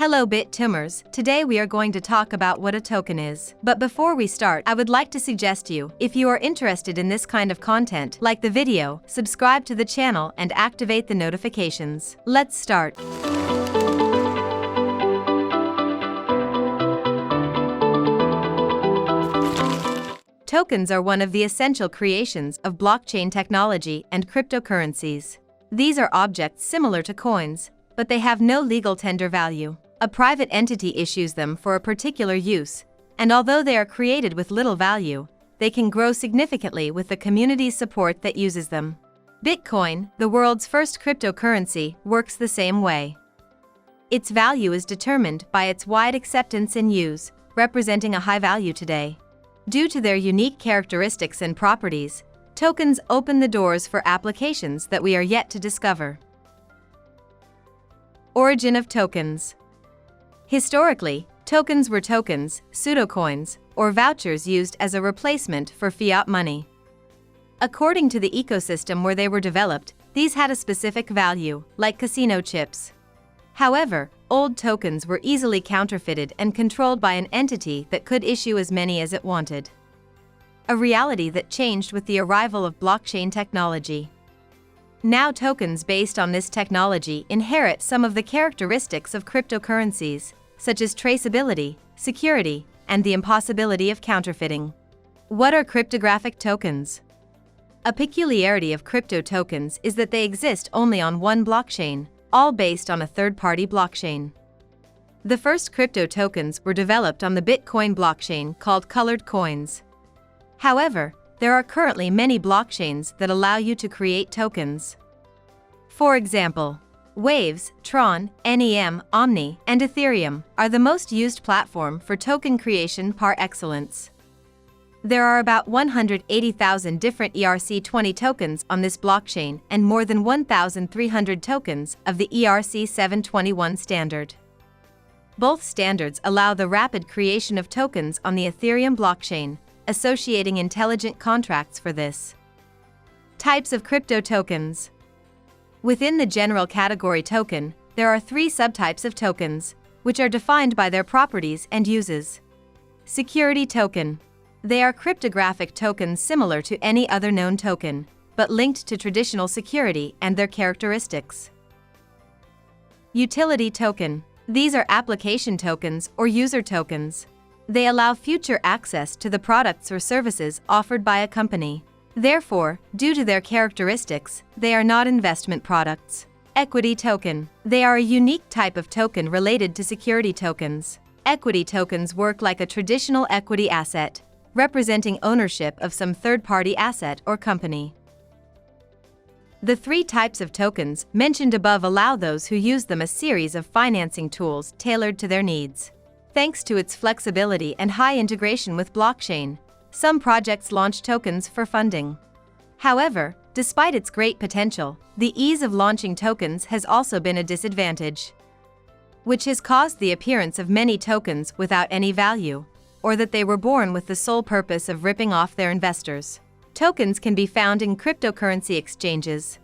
Hello Bit2Mers, today we are going to talk about what a token is. But before we start, I would like to suggest you, if you are interested in this kind of content, like the video, subscribe to the channel and activate the notifications. Let's start. Tokens are one of the essential creations of blockchain technology and cryptocurrencies. These are objects similar to coins, but they have no legal tender value. A private entity issues them for a particular use, and although they are created with little value, they can grow significantly with the community's support that uses them. Bitcoin, the world's first cryptocurrency, works the same way. Its value is determined by its wide acceptance and use, representing a high value today. Due to their unique characteristics and properties, tokens open the doors for applications that we are yet to discover. Origin of tokens. Historically, tokens were tokens, pseudocoins, or vouchers used as a replacement for fiat money. According to the ecosystem where they were developed, these had a specific value, like casino chips. However, old tokens were easily counterfeited and controlled by an entity that could issue as many as it wanted. A reality that changed with the arrival of blockchain technology. Now tokens based on this technology inherit some of the characteristics of cryptocurrencies, such as traceability, security, and the impossibility of counterfeiting. What are cryptographic tokens? A peculiarity of crypto tokens is that they exist only on one blockchain, all based on a third-party blockchain. The first crypto tokens were developed on the Bitcoin blockchain called colored coins. However, there are currently many blockchains that allow you to create tokens. For example, Waves, Tron, NEM, Omni, and Ethereum are the most used platform for token creation par excellence. There are about 180,000 different ERC-20 tokens on this blockchain and more than 1,300 tokens of the ERC-721 standard. Both standards allow the rapid creation of tokens on the Ethereum blockchain, associating intelligent contracts for this. Types of crypto tokens. Within the general category token, there are three subtypes of tokens, which are defined by their properties and uses. Security token. They are cryptographic tokens similar to any other known token, but linked to traditional security and their characteristics. Utility token. These are application tokens or user tokens. They allow future access to the products or services offered by a company. Therefore, due to their characteristics, they are not investment products. Equity token. They are a unique type of token related to security tokens. Equity tokens work like a traditional equity asset, representing ownership of some third-party asset or company. The three types of tokens mentioned above allow those who use them a series of financing tools tailored to their needs. Thanks to its flexibility and high integration with blockchain, some projects launch tokens for funding. However, despite its great potential, the ease of launching tokens has also been a disadvantage, which has caused the appearance of many tokens without any value, or that they were born with the sole purpose of ripping off their investors. Tokens can be found in cryptocurrency exchanges.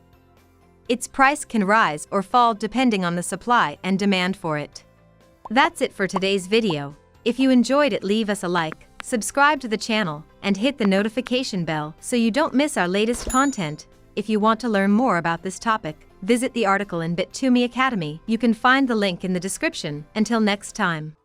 Its price can rise or fall depending on the supply and demand for it. That's it for today's video. If you enjoyed it, leave us a like, subscribe to the channel, and hit the notification bell so you don't miss our latest content. If you want to learn more about this topic, visit the article in Bit2Me Academy. You can find the link in the description. Until next time.